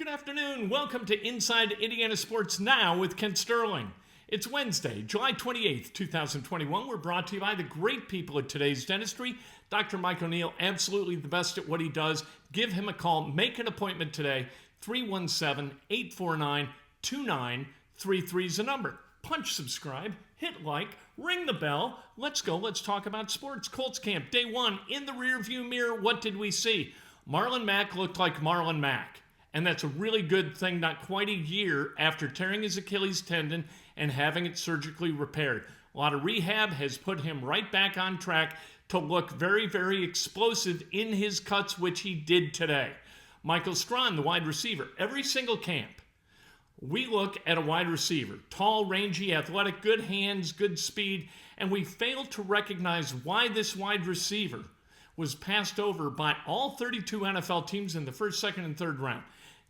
Good afternoon. Welcome to Inside Indiana Sports Now with Kent Sterling. It's Wednesday, July 28th, 2021. We're brought to you by the great people at Today's Dentistry. Dr. Mike O'Neill, absolutely the best at what he does. Give him a call. Make an appointment today. 317-849-2933 is the number. Punch subscribe, hit like, ring the bell. Let's go. Let's talk about sports. Colts Camp, day one. In the rearview mirror, what did we see? Marlon Mack looked like Marlon Mack. And that's a really good thing, not quite a year after tearing his Achilles tendon and having it surgically repaired. A lot of rehab has put him right back on track to look very, very explosive in his cuts, which he did today. Michael Strawn, the wide receiver, every single camp, we look at a wide receiver, tall, rangy, athletic, good hands, good speed, and we fail to recognize why this wide receiver was passed over by all 32 NFL teams in the first, second, and third round.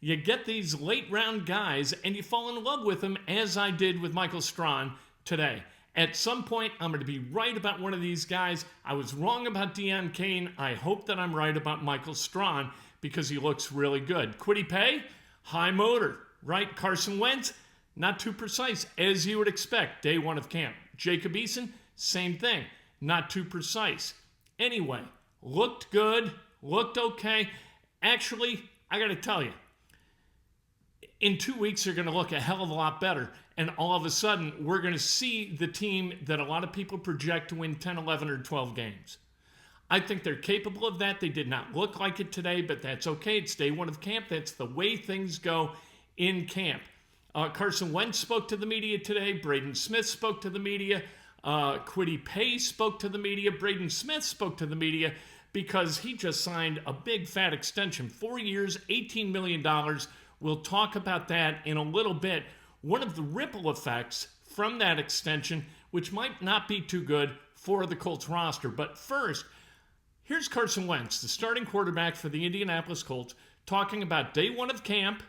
You get these late-round guys, and you fall in love with them, as I did with Michael Strawn today. At some point, I'm going to be right about one of these guys. I was wrong about Deion Kane. I hope that I'm right about Michael Strawn because he looks really good. Kwity Paye, high motor, right? Carson Wentz, not too precise, as you would expect, day one of camp. Jacob Eason, same thing, not too precise. Anyway, looked good, looked okay. Actually, I got to tell you, in 2 weeks, they're going to look a hell of a lot better. And all of a sudden, we're going to see the team that a lot of people project to win 10, 11, or 12 games. I think they're capable of that. They did not look like it today, but that's okay. It's day one of camp. That's the way things go in camp. Carson Wentz spoke to the media today. Braden Smith spoke to the media. Kwity Paye spoke to the media. Braden Smith spoke to the media because he just signed a big, fat extension. 4 years, $18 million. We'll talk about that in a little bit. One of the ripple effects from that extension, which might not be too good for the Colts roster. But first, here's Carson Wentz, the starting quarterback for the Indianapolis Colts, talking about day one of camp,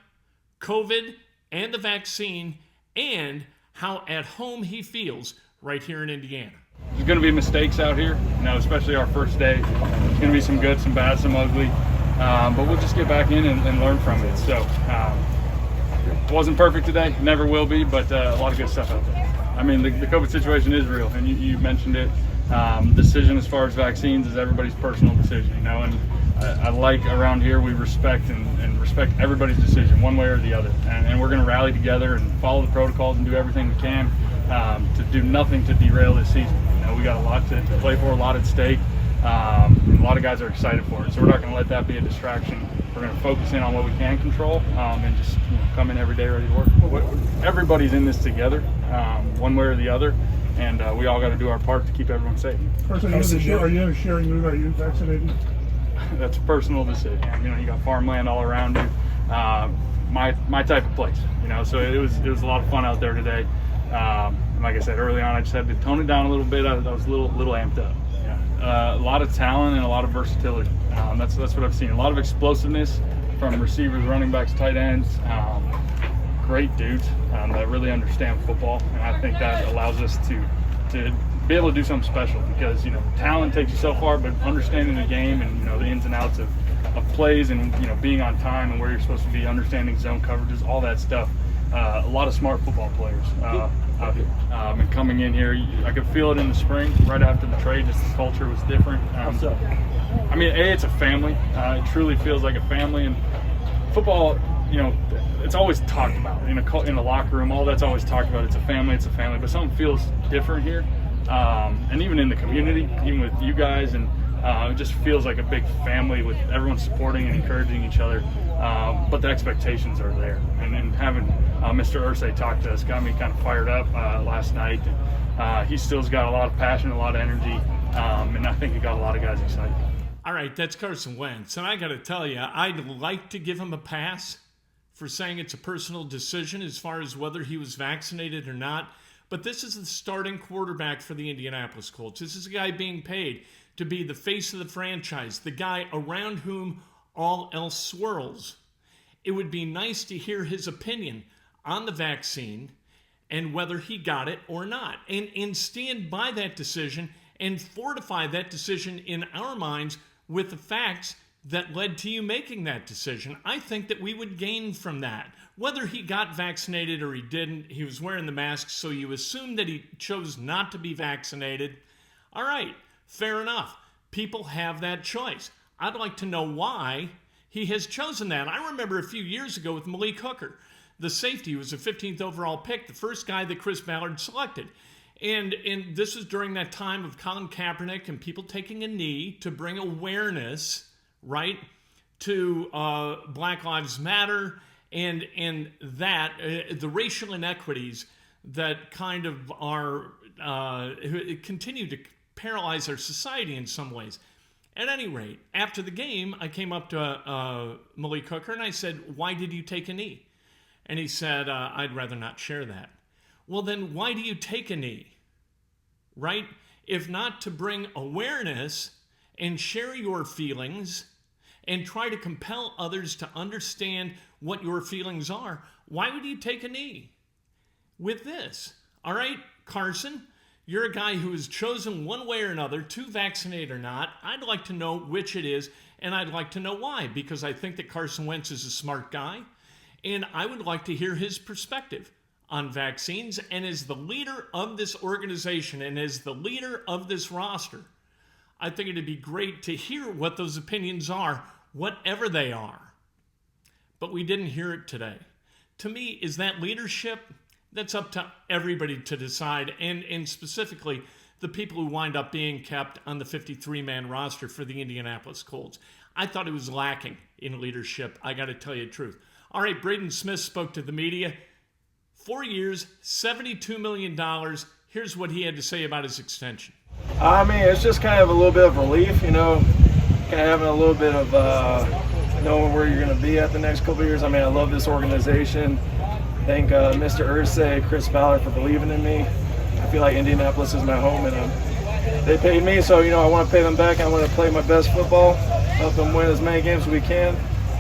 COVID, and the vaccine, and how at home he feels right here in Indiana. There's going to be mistakes out here, especially our first day. There's going to be some good, some bad, some ugly. But we'll just get back in and learn from it. So, wasn't perfect today, never will be, but a lot of good stuff out there. I mean, the COVID situation is real, and you mentioned it. Decision as far as vaccines is everybody's personal decision, and I like around here we respect and respect everybody's decision, one way or the other. And we're going to rally together and follow the protocols and do everything we can to do nothing to derail this season. We got a lot to play for, a lot at stake. A lot of guys are excited for it, so we're not going to let that be a distraction. We're going to focus in on what we can control and just come in every day ready to work. Everybody's in this together, one way or the other, and we all got to do our part to keep everyone safe. Carson, are you sharing mood? Are you vaccinated? That's a personal decision. You got farmland all around you. My type of place. So it was a lot of fun out there today. Like I said early on, I just had to tone it down a little bit. I was a little amped up. A lot of talent and a lot of versatility. That's what I've seen. A lot of explosiveness from receivers, running backs, tight ends. Great dudes that really understand football, and I think that allows us to be able to do something special because talent takes you so far, but understanding the game and the ins and outs of plays and being on time and where you're supposed to be, understanding zone coverages, all that stuff. A lot of smart football players out here. And coming in here, I could feel it in the spring, right after the trade, just the culture was different. It's a family. It truly feels like a family. And football, it's always talked about in the locker room. All that's always talked about. It's a family. But something feels different here. And even in the community, even with you guys, and it just feels like a big family with everyone supporting and encouraging each other. But the expectations are there. And having Mr. Irsay talk to us got me kind of fired up last night. He still's got a lot of passion, a lot of energy, and I think it got a lot of guys excited. All right, that's Carson Wentz. And I got to tell you, I'd like to give him a pass for saying it's a personal decision as far as whether he was vaccinated or not. But this is the starting quarterback for the Indianapolis Colts. This is a guy being paid to be the face of the franchise, the guy around whom all else swirls. It would be nice to hear his opinion on the vaccine and whether he got it or not, and stand by that decision and fortify that decision in our minds with the facts that led to you making that decision. I think that we would gain from that. Whether he got vaccinated or he didn't, he was wearing the mask, so you assume that he chose not to be vaccinated. All right, fair enough. People have that choice. I'd like to know why he has chosen that. I remember a few years ago with Malik Hooker, the safety, who was a 15th overall pick, the first guy that Chris Ballard selected. And this was during that time of Colin Kaepernick and people taking a knee to bring awareness, right, to Black Lives Matter and that the racial inequities that kind of are continue to paralyze our society in some ways. At any rate, after the game, I came up to Malik Hooker and I said, "Why did you take a knee?" And he said, "I'd rather not share that." Well, then why do you take a knee? Right? If not to bring awareness and share your feelings and try to compel others to understand what your feelings are, why would you take a knee with this? All right, Carson, you're a guy who has chosen one way or another to vaccinate or not. I'd like to know which it is, and I'd like to know why, because I think that Carson Wentz is a smart guy, and I would like to hear his perspective on vaccines. And as the leader of this organization and as the leader of this roster, I think it'd be great to hear what those opinions are, whatever they are. But we didn't hear it today. To me, is that leadership? That's up to everybody to decide, and specifically the people who wind up being kept on the 53-man roster for the Indianapolis Colts. I thought it was lacking in leadership, I got to tell you the truth. All right, Braden Smith spoke to the media. 4 years, $72 million. Here's what he had to say about his extension. I mean, it's just kind of a little bit of relief, kind of having a little bit of knowing where you're going to be at the next couple of years. I mean, I love this organization. Thank Mr. Irsay, Chris Ballard for believing in me. I feel like Indianapolis is my home, and they paid me, so, I want to pay them back. I want to play my best football, help them win as many games as we can,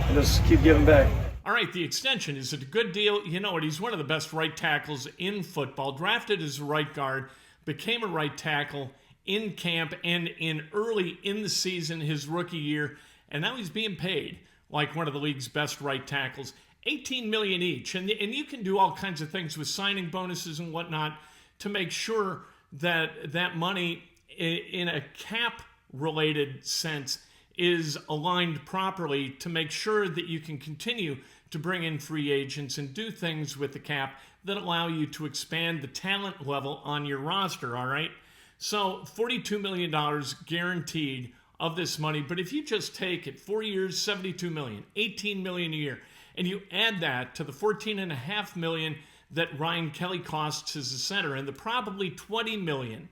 and just keep giving back. All right, the extension, is it a good deal? You know what, he's one of the best right tackles in football, drafted as a right guard, became a right tackle in camp and early in the season, his rookie year, and now he's being paid like one of the league's best right tackles. $18 million each, and you can do all kinds of things with signing bonuses and whatnot to make sure that that money in a cap-related sense is aligned properly to make sure that you can continue to bring in free agents and do things with the cap that allow you to expand the talent level on your roster, all right? So $42 million guaranteed of this money, but if you just take it 4 years, $72 million, $18 million a year, and you add that to the $14.5 million that Ryan Kelly costs as a center and the probably $20 million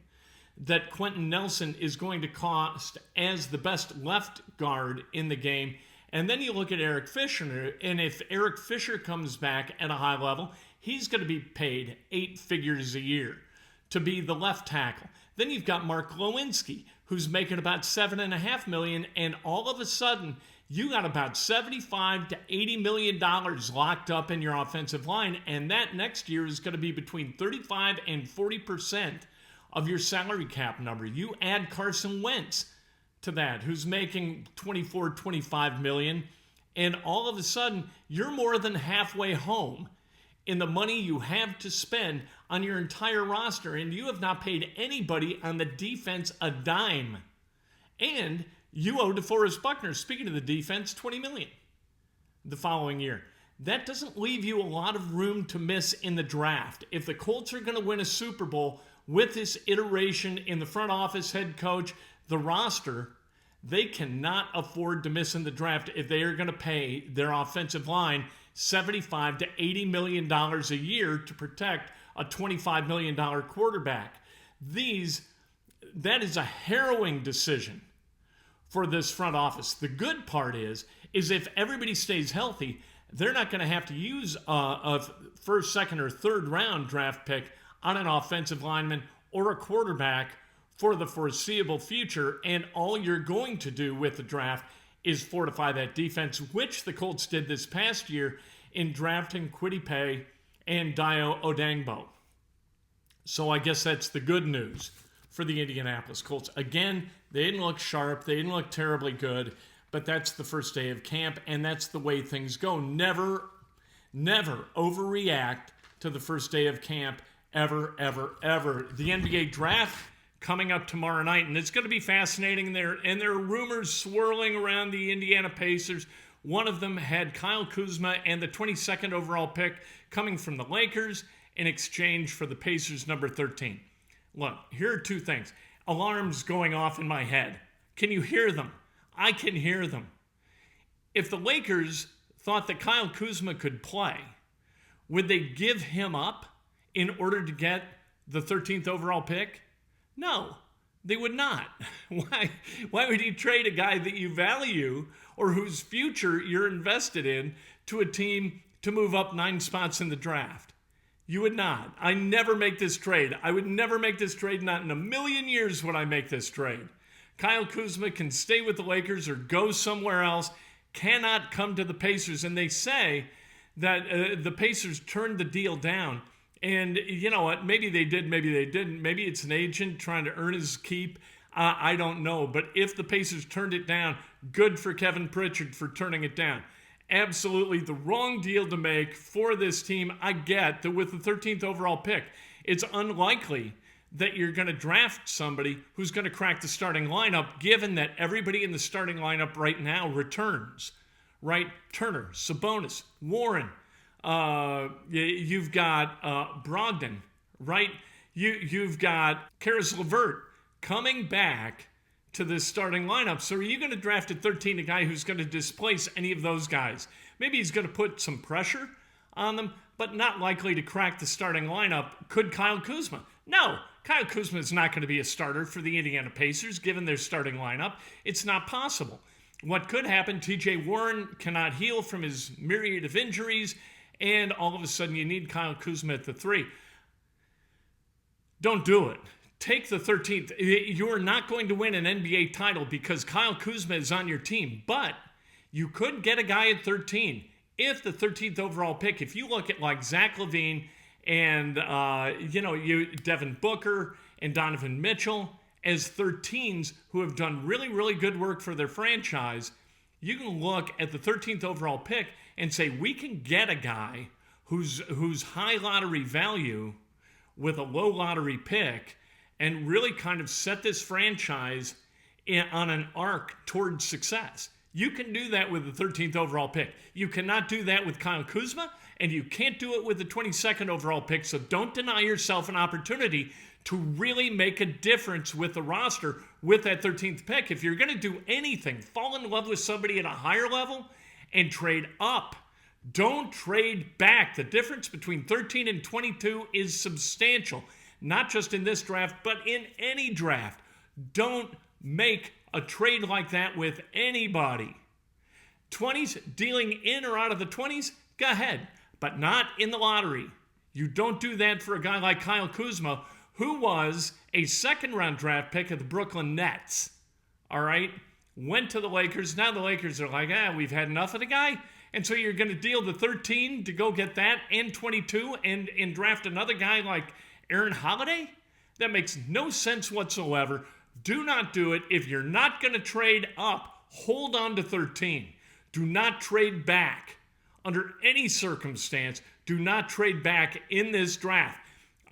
that Quentin Nelson is going to cost as the best left guard in the game. And then you look at Eric Fisher, and if Eric Fisher comes back at a high level, he's going to be paid 8 figures a year to be the left tackle. Then you've got Mark Lewinsky, who's making about $7.5 million, and all of a sudden, you got about $75 to $80 million locked up in your offensive line, and that next year is going to be between 35 and 40% of your salary cap number. You add Carson Wentz to that, who's making $24, $25 million, and all of a sudden, you're more than halfway home in the money you have to spend on your entire roster, and you have not paid anybody on the defense a dime. And you owe DeForest Buckner, speaking of the defense, $20 million the following year. That doesn't leave you a lot of room to miss in the draft. If the Colts are going to win a Super Bowl with this iteration in the front office, head coach, the roster, they cannot afford to miss in the draft if they are going to pay their offensive line $75 to $80 million a year to protect a $25 million quarterback. That is a harrowing decision for this front office. The good part is if everybody stays healthy, they're not going to have to use a first, second, or third round draft pick on an offensive lineman or a quarterback for the foreseeable future, and all you're going to do with the draft is fortify that defense, which the Colts did this past year in drafting Kwity Paye and Dayo Odangbo. So I guess that's the good news for the Indianapolis Colts. Again, they didn't look sharp. They didn't look terribly good. but that's the first day of camp, and that's the way things go. Never overreact to the first day of camp, ever, ever, ever. The NBA draft coming up tomorrow night, and it's going to be fascinating there. And there are rumors swirling around the Indiana Pacers. One of them had Kyle Kuzma and the 22nd overall pick coming from the Lakers in exchange for the Pacers number 13. Look, here are two things. Alarms going off in my head. Can you hear them? I can hear them. If the Lakers thought that Kyle Kuzma could play, would they give him up in order to get the 13th overall pick? No, they would not. Why would you trade a guy that you value or whose future you're invested in to a team to move up 9 spots in the draft? You would not. I never make this trade. I would never make this trade. Not in a million years would I make this trade. Kyle Kuzma can stay with the Lakers or go somewhere else, cannot come to the Pacers. And they say that the Pacers turned the deal down. And you know what? Maybe they did, maybe they didn't. Maybe it's an agent trying to earn his keep. I don't know. But if the Pacers turned it down, good for Kevin Pritchard for turning it down. Absolutely the wrong deal to make for this team. I get that with the 13th overall pick, it's unlikely that you're going to draft somebody who's going to crack the starting lineup, given that everybody in the starting lineup right now returns, right? Turner, Sabonis, Warren, you've got Brogdon, right? You've got Karis LeVert coming back to this starting lineup. So are you going to draft at 13 a guy who's going to displace any of those guys? Maybe he's going to put some pressure on them, but not likely to crack the starting lineup. Could Kyle Kuzma? No, Kyle Kuzma is not going to be a starter for the Indiana Pacers, given their starting lineup. It's not possible. What could happen, TJ Warren cannot heal from his myriad of injuries, and all of a sudden you need Kyle Kuzma at the 3. Don't do it. Take the 13th. You're not going to win an NBA title because Kyle Kuzma is on your team, but you could get a guy at 13 if the 13th overall pick, if you look at like Zach LaVine and, Devin Booker and Donovan Mitchell as 13s who have done really, really good work for their franchise, you can look at the 13th overall pick and say, we can get a guy who's high lottery value with a low lottery pick and really kind of set this franchise on an arc towards success. You can do that with the 13th overall pick. You cannot do that with Kyle Kuzma, and you can't do it with the 22nd overall pick, so don't deny yourself an opportunity to really make a difference with the roster with that 13th pick. If you're going to do anything, fall in love with somebody at a higher level and trade up. Don't trade back. The difference between 13 and 22 is substantial. Not just in this draft, but in any draft. Don't make a trade like that with anybody. 20s, dealing in or out of the 20s, go ahead, but not in the lottery. You don't do that for a guy like Kyle Kuzma, who was a second-round draft pick of the Brooklyn Nets. All right? Went to the Lakers. Now the Lakers are like, we've had enough of the guy. And so you're going to deal the 13 to go get that and 22 and draft another guy like Aaron Holiday? That makes no sense whatsoever. Do not do it. If you're not going to trade up, hold on to 13. Do not trade back. Under any circumstance, do not trade back in this draft.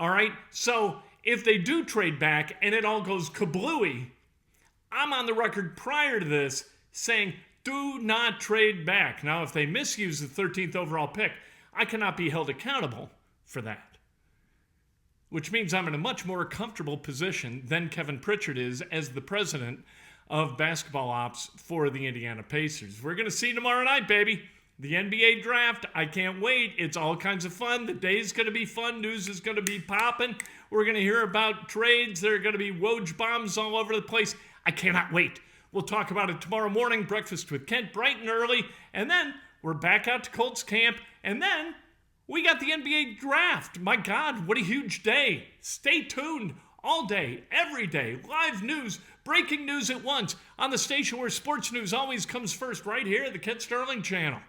All right? So if they do trade back and it all goes kablooey, I'm on the record prior to this saying do not trade back. Now, if they misuse the 13th overall pick, I cannot be held accountable for that. Which means I'm in a much more comfortable position than Kevin Pritchard is as the president of basketball ops for the Indiana Pacers. We're going to see tomorrow night, baby. The NBA draft. I can't wait. It's all kinds of fun. The day's going to be fun. News is going to be popping. We're going to hear about trades. There are going to be Woj bombs all over the place. I cannot wait. We'll talk about it tomorrow morning. Breakfast with Kent, bright and early. And then we're back out to Colts Camp. And then we got the NBA draft. My God, what a huge day. Stay tuned all day, every day. Live news, breaking news at once on the station where sports news always comes first, right here at the Kent Sterling Channel.